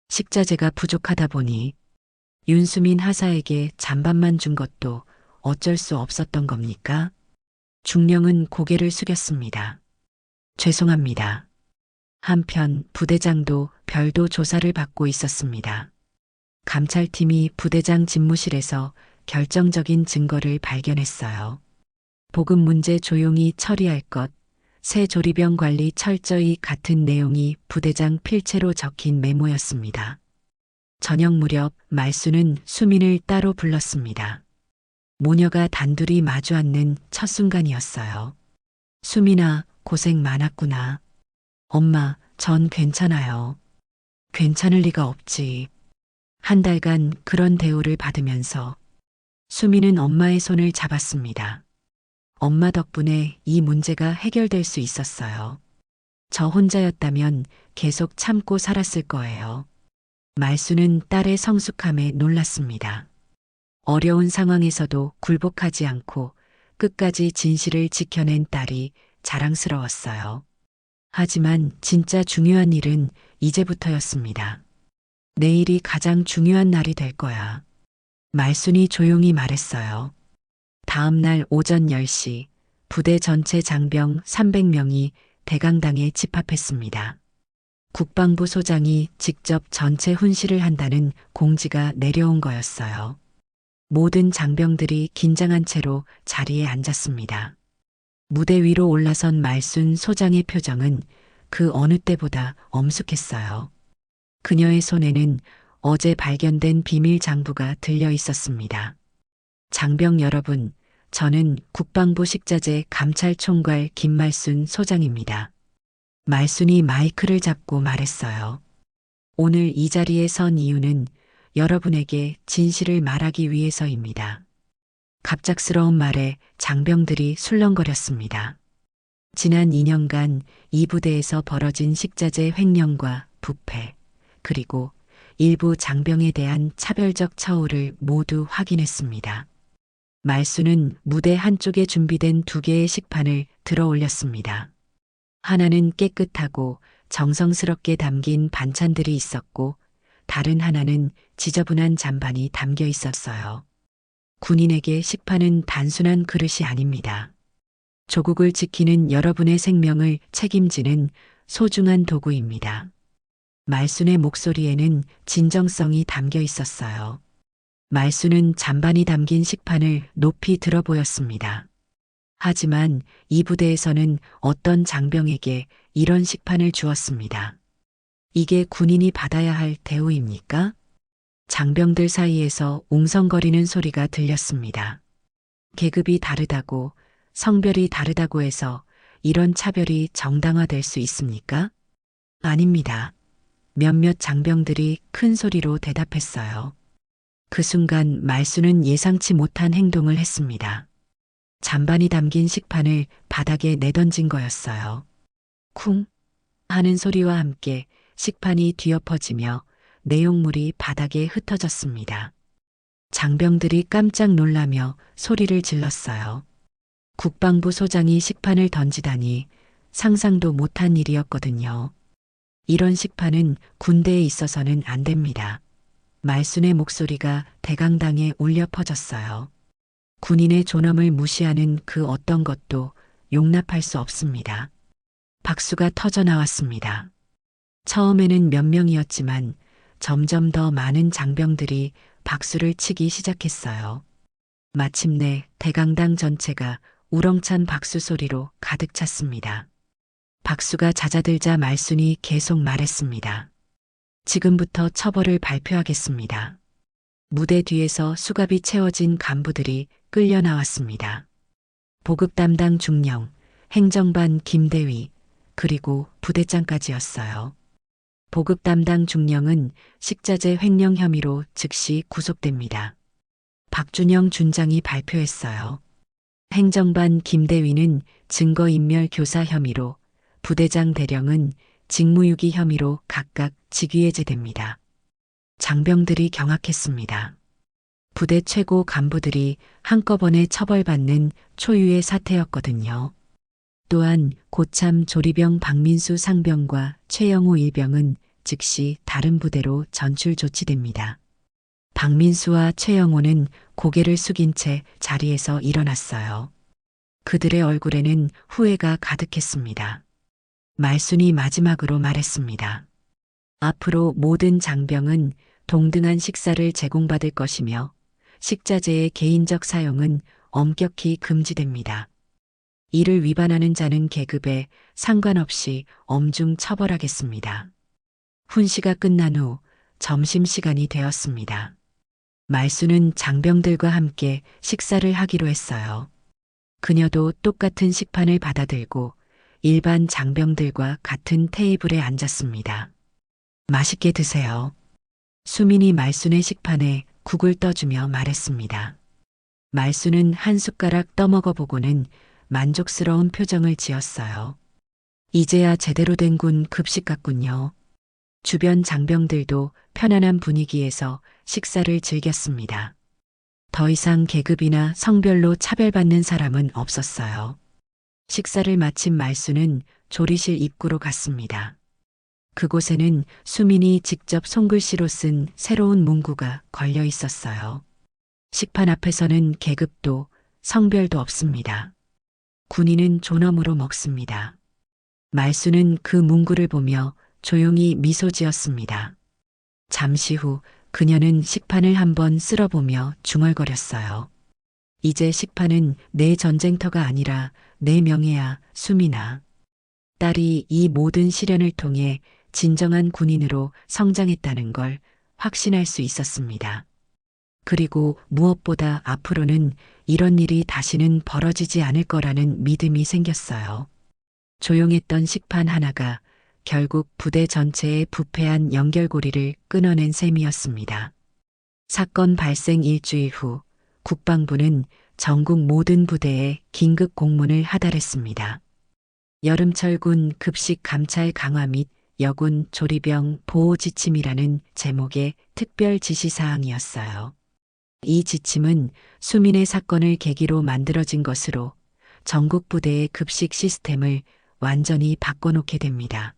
C: 식자재가 부족하다 보니 윤수민 하사에게 잔반만 준 것도 어쩔 수 없었던 겁니까? 중령은 고개를 숙였습니다. 죄송합니다. 한편 부대장도 별도 조사를 받고 있었습니다. 감찰팀이 부대장 집무실에서 결정적인 증거를 발견했어요. 보급 문제 조용히 처리할 것, 새 조리병 관리 철저히 같은 내용이 부대장 필체로 적힌 메모였습니다. 저녁 무렵 말수는 수민을 따로 불렀습니다. 모녀가 단둘이 마주 앉는 첫 순간이었어요. 수민아, 고생 많았구나. 엄마, 전 괜찮아요. 괜찮을 리가 없지. 한 달간 그런 대우를 받으면서 수민은 엄마의 손을 잡았습니다. 엄마 덕분에 이 문제가 해결될 수 있었어요. 저 혼자였다면 계속 참고 살았을 거예요. 말수는 딸의 성숙함에 놀랐습니다. 어려운 상황에서도 굴복하지 않고 끝까지 진실을 지켜낸 딸이 자랑스러웠어요. 하지만 진짜 중요한 일은 이제부터였습니다. 내일이 가장 중요한 날이 될 거야. 말순이 조용히 말했어요. 다음 날 오전 10시 부대 전체 장병 300명이 대강당에 집합했습니다. 국방부 소장이 직접 전체 훈시를 한다는 공지가 내려온 거였어요. 모든 장병들이 긴장한 채로 자리에 앉았습니다. 무대 위로 올라선 말순 소장의 표정은 그 어느 때보다 엄숙했어요. 그녀의 손에는 어제 발견된 비밀 장부가 들려 있었습니다. 장병 여러분, 저는 국방부 식자재 감찰총괄 김말순 소장입니다. 말순이 마이크를 잡고 말했어요. 오늘 이 자리에 선 이유는 여러분에게 진실을 말하기 위해서입니다. 갑작스러운 말에 장병들이 술렁거렸습니다. 지난 2년간 이 부대에서 벌어진 식자재 횡령과 부패, 그리고 일부 장병에 대한 차별적 처우를 모두 확인했습니다. 말순은 무대 한쪽에 준비된 2개의 식판을 들어 올렸습니다. 하나는 깨끗하고 정성스럽게 담긴 반찬들이 있었고, 다른 하나는 지저분한 잔반이 담겨 있었어요. 군인에게 식판은 단순한 그릇이 아닙니다. 조국을 지키는 여러분의 생명을 책임지는 소중한 도구입니다. 말순의 목소리에는 진정성이 담겨 있었어요. 말순은 잔반이 담긴 식판을 높이 들어 보였습니다. 하지만 이 부대에서는 어떤 장병에게 이런 식판을 주었습니다. 이게 군인이 받아야 할 대우입니까? 장병들 사이에서 웅성거리는 소리가 들렸습니다. 계급이 다르다고, 성별이 다르다고 해서 이런 차별이 정당화될 수 있습니까? 아닙니다. 몇몇 장병들이 큰 소리로 대답했어요. 그 순간 말순은 예상치 못한 행동을 했습니다. 잔반이 담긴 식판을 바닥에 내던진 거였어요. 쿵 하는 소리와 함께 식판이 뒤엎어지며 내용물이 바닥에 흩어졌습니다. 장병들이 깜짝 놀라며 소리를 질렀어요. 국방부 소장이 식판을 던지다니 상상도 못한 일이었거든요. 이런 식판은 군대에 있어서는 안 됩니다. 말순의 목소리가 대강당에 울려 퍼졌어요. 군인의 존엄을 무시하는 그 어떤 것도 용납할 수 없습니다. 박수가 터져 나왔습니다. 처음에는 몇 명이었지만 점점 더 많은 장병들이 박수를 치기 시작했어요. 마침내 대강당 전체가 우렁찬 박수 소리로 가득 찼습니다. 박수가 잦아들자 말순이 계속 말했습니다. 지금부터 처벌을 발표하겠습니다. 무대 뒤에서 수갑이 채워진 간부들이 끌려 나왔습니다. 보급 담당 중령, 행정반 김대위, 그리고 부대장까지였어요. 보급 담당 중령은 식자재 횡령 혐의로 즉시 구속됩니다. 박준영 준장이 발표했어요. 행정반 김대위는 증거인멸 교사 혐의로, 부대장 대령은 직무유기 혐의로 각각 직위해제됩니다. 장병들이 경악했습니다. 부대 최고 간부들이 한꺼번에 처벌받는 초유의 사태였거든요. 또한 고참 조리병 박민수 상병과 최영호 일병은 즉시 다른 부대로 전출 조치됩니다. 박민수와 최영호는 고개를 숙인 채 자리에서 일어났어요. 그들의 얼굴에는 후회가 가득했습니다. 말순이 마지막으로 말했습니다. 앞으로 모든 장병은 동등한 식사를 제공받을 것이며 식자재의 개인적 사용은 엄격히 금지됩니다. 이를 위반하는 자는 계급에 상관없이 엄중 처벌하겠습니다. 훈시가 끝난 후 점심시간이 되었습니다. 말순은 장병들과 함께 식사를 하기로 했어요. 그녀도 똑같은 식판을 받아들고 일반 장병들과 같은 테이블에 앉았습니다. 맛있게 드세요. 수민이 말순의 식판에 국을 떠주며 말했습니다. 말순은 한 숟가락 떠먹어 보고는 만족스러운 표정을 지었어요. 이제야 제대로 된 군 급식 같군요. 주변 장병들도 편안한 분위기에서 식사를 즐겼습니다. 더 이상 계급이나 성별로 차별받는 사람은 없었어요. 식사를 마친 말순은 조리실 입구로 갔습니다. 그곳에는 수민이 직접 손글씨로 쓴 새로운 문구가 걸려 있었어요. 식판 앞에서는 계급도 성별도 없습니다. 군인은 존엄으로 먹습니다. 말수는 그 문구를 보며 조용히 미소 지었습니다. 잠시 후 그녀는 식판을 한번 쓸어보며 중얼거렸어요. 이제 식판은 내 전쟁터가 아니라 내 명예야, 수민아. 딸이 이 모든 시련을 통해 진정한 군인으로 성장했다는 걸 확신할 수 있었습니다. 그리고 무엇보다 앞으로는 이런 일이 다시는 벌어지지 않을 거라는 믿음이 생겼어요. 조용했던 식판 하나가 결국 부대 전체의 부패한 연결고리를 끊어낸 셈이었습니다. 사건 발생 일주일 후 국방부는 전국 모든 부대에 긴급 공문을 하달했습니다. 여름철 군 급식 감찰 강화 및 여군 조리병 보호 지침이라는 제목의 특별 지시사항이었어요. 이 지침은 수민의 사건을 계기로 만들어진 것으로 전국 부대의 급식 시스템을 완전히 바꿔놓게 됩니다.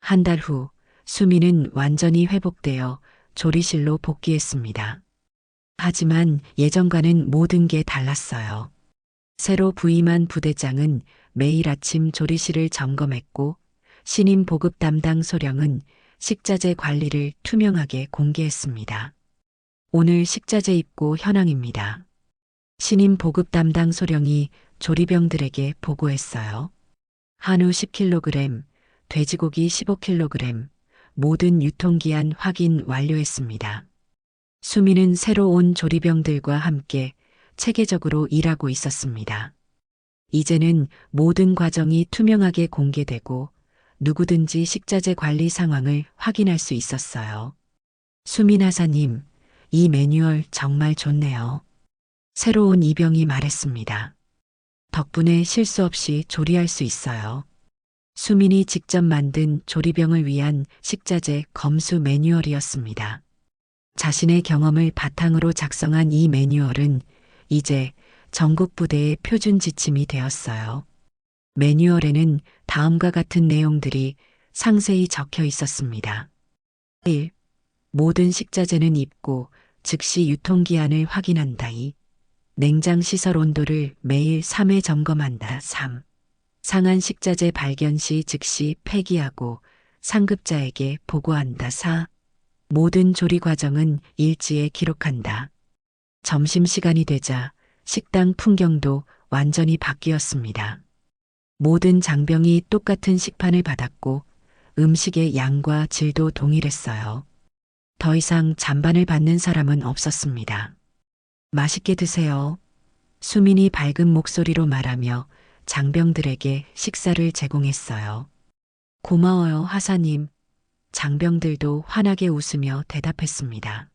C: 한 달 후 수민은 완전히 회복되어 조리실로 복귀했습니다. 하지만 예전과는 모든 게 달랐어요. 새로 부임한 부대장은 매일 아침 조리실을 점검했고 신임 보급 담당 소령은 식자재 관리를 투명하게 공개했습니다. 오늘 식자재 입고 현황입니다. 신임 보급 담당 소령이 조리병들에게 보고했어요. 한우 10kg, 돼지고기 15kg, 모든 유통기한 확인 완료했습니다. 수민은 새로 온 조리병들과 함께 체계적으로 일하고 있었습니다. 이제는 모든 과정이 투명하게 공개되고 누구든지 식자재 관리 상황을 확인할 수 있었어요. 수민 하사님, 이 매뉴얼 정말 좋네요. 새로운 이병이 말했습니다. 덕분에 실수 없이 조리할 수 있어요. 수민이 직접 만든 조리병을 위한 식자재 검수 매뉴얼이었습니다. 자신의 경험을 바탕으로 작성한 이 매뉴얼은 이제 전국 부대의 표준 지침이 되었어요. 매뉴얼에는 다음과 같은 내용들이 상세히 적혀 있었습니다. 1. 모든 식자재는 입고 즉시 유통기한을 확인한다. 2. 냉장 시설 온도를 매일 3회 점검한다. 3. 상한 식자재 발견 시 즉시 폐기하고 상급자에게 보고한다. 4. 모든 조리 과정은 일지에 기록한다. 점심시간이 되자 식당 풍경도 완전히 바뀌었습니다. 모든 장병이 똑같은 식판을 받았고 음식의 양과 질도 동일했어요. 더 이상 잔반을 받는 사람은 없었습니다. 맛있게 드세요. 수민이 밝은 목소리로 말하며 장병들에게 식사를 제공했어요. 고마워요, 하사님. 장병들도 환하게 웃으며 대답했습니다.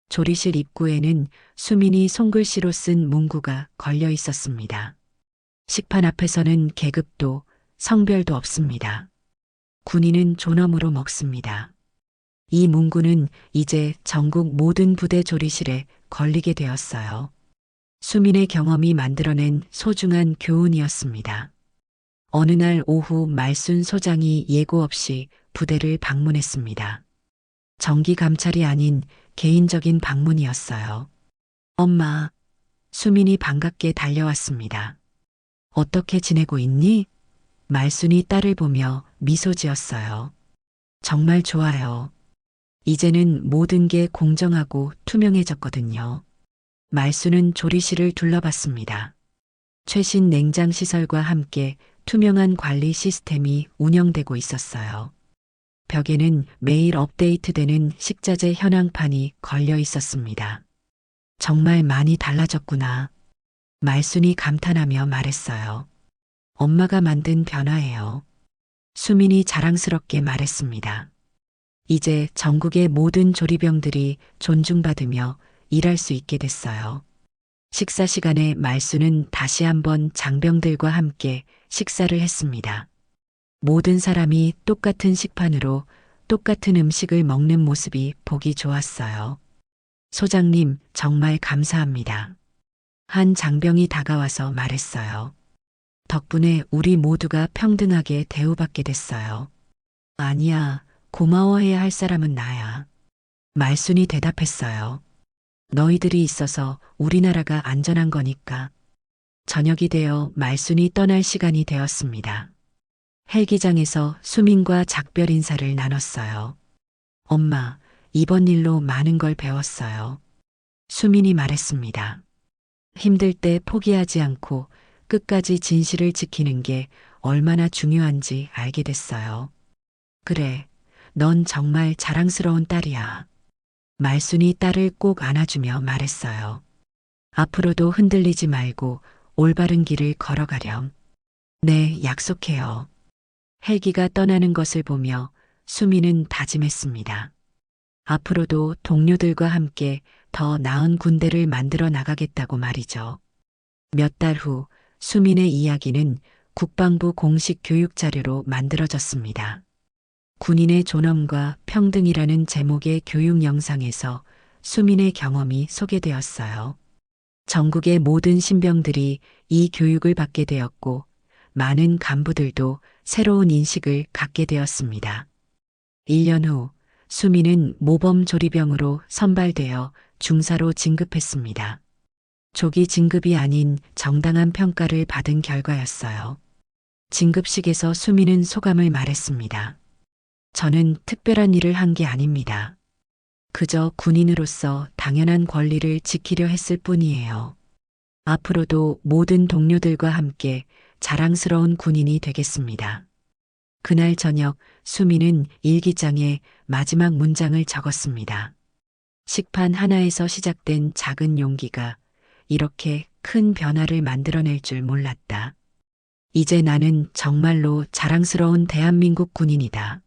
C: 조리실 입구에는 수민이 손글씨로 쓴 문구가 걸려 있었습니다. 식판 앞에서는 계급도 성별도 없습니다. 군인은 존엄으로 먹습니다. 이 문구는 이제 전국 모든 부대 조리실에 걸리게 되었어요. 수민의 경험이 만들어낸 소중한 교훈이었습니다. 어느 날 오후 말순 소장이 예고 없이 부대를 방문했습니다. 정기 감찰이 아닌 개인적인 방문이었어요. 엄마, 수민이 반갑게 달려왔습니다. 어떻게 지내고 있니? 말순이 딸을 보며 미소 지었어요. 정말 좋아요. 이제는 모든 게 공정하고 투명해졌거든요. 말순은 조리실을 둘러봤습니다. 최신 냉장 시설과 함께 투명한 관리 시스템이 운영되고 있었어요. 벽에는 매일 업데이트되는 식자재 현황판이 걸려 있었습니다. 정말 많이 달라졌구나. 말순이 감탄하며 말했어요. 엄마가 만든 변화예요. 수민이 자랑스럽게 말했습니다. 이제 전국의 모든 조리병들이 존중받으며 일할 수 있게 됐어요. 식사 시간에 말순은 다시 한번 장병들과 함께 식사를 했습니다. 모든 사람이 똑같은 식판으로 똑같은 음식을 먹는 모습이 보기 좋았어요. 소장님, 정말 감사합니다. 한 장병이 다가와서 말했어요. 덕분에 우리 모두가 평등하게 대우받게 됐어요. 아니야, 고마워해야 할 사람은 나야. 말순이 대답했어요. 너희들이 있어서 우리나라가 안전한 거니까. 저녁이 되어 말순이 떠날 시간이 되었습니다. 헬기장에서 수민과 작별 인사를 나눴어요. 엄마, 이번 일로 많은 걸 배웠어요. 수민이 말했습니다. 힘들 때 포기하지 않고 끝까지 진실을 지키는 게 얼마나 중요한지 알게 됐어요. 그래, 넌 정말 자랑스러운 딸이야. 말순이 딸을 꼭 안아주며 말했어요. 앞으로도 흔들리지 말고 올바른 길을 걸어가렴. 네, 약속해요. 헬기가 떠나는 것을 보며 수미는 다짐했습니다. 앞으로도 동료들과 함께 더 나은 군대를 만들어 나가겠다고 말이죠. 몇 달 후 수민의 이야기는 국방부 공식 교육 자료로 만들어졌습니다. 군인의 존엄과 평등이라는 제목의 교육 영상에서 수민의 경험이 소개되었어요. 전국의 모든 신병들이 이 교육을 받게 되었고 많은 간부들도 새로운 인식을 갖게 되었습니다. 1년 후 수민은 모범 조리병으로 선발되어 중사로 진급했습니다. 조기 진급이 아닌 정당한 평가를 받은 결과였어요. 진급식에서 수민은 소감을 말했습니다. 저는 특별한 일을 한 게 아닙니다. 그저 군인으로서 당연한 권리를 지키려 했을 뿐이에요. 앞으로도 모든 동료들과 함께 자랑스러운 군인이 되겠습니다. 그날 저녁 수민은 일기장에 마지막 문장을 적었습니다. 식판 하나에서 시작된 작은 용기가 이렇게 큰 변화를 만들어낼 줄 몰랐다. 이제 나는 정말로 자랑스러운 대한민국 군인이다.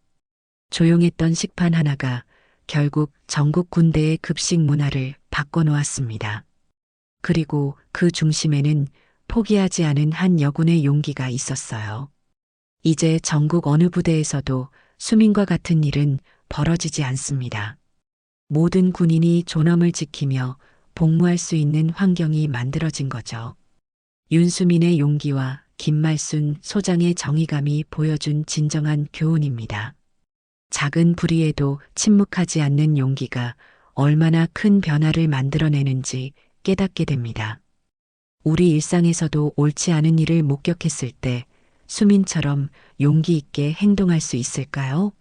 C: 조용했던 식판 하나가 결국 전국 군대의 급식 문화를 바꿔놓았습니다. 그리고 그 중심에는 포기하지 않은 한 여군의 용기가 있었어요. 이제 전국 어느 부대에서도 수민과 같은 일은 벌어지지 않습니다. 모든 군인이 존엄을 지키며 복무할 수 있는 환경이 만들어진 거죠. 윤수민의 용기와 김말순 소장의 정의감이 보여준 진정한 교훈입니다. 작은 불의에도 침묵하지 않는 용기가 얼마나 큰 변화를 만들어내는지 깨닫게 됩니다. 우리 일상에서도 옳지 않은 일을 목격했을 때 수민처럼 용기 있게 행동할 수 있을까요?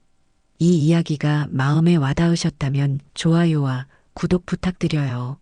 C: 이 이야기가 마음에 와닿으셨다면 좋아요와 구독 부탁드려요.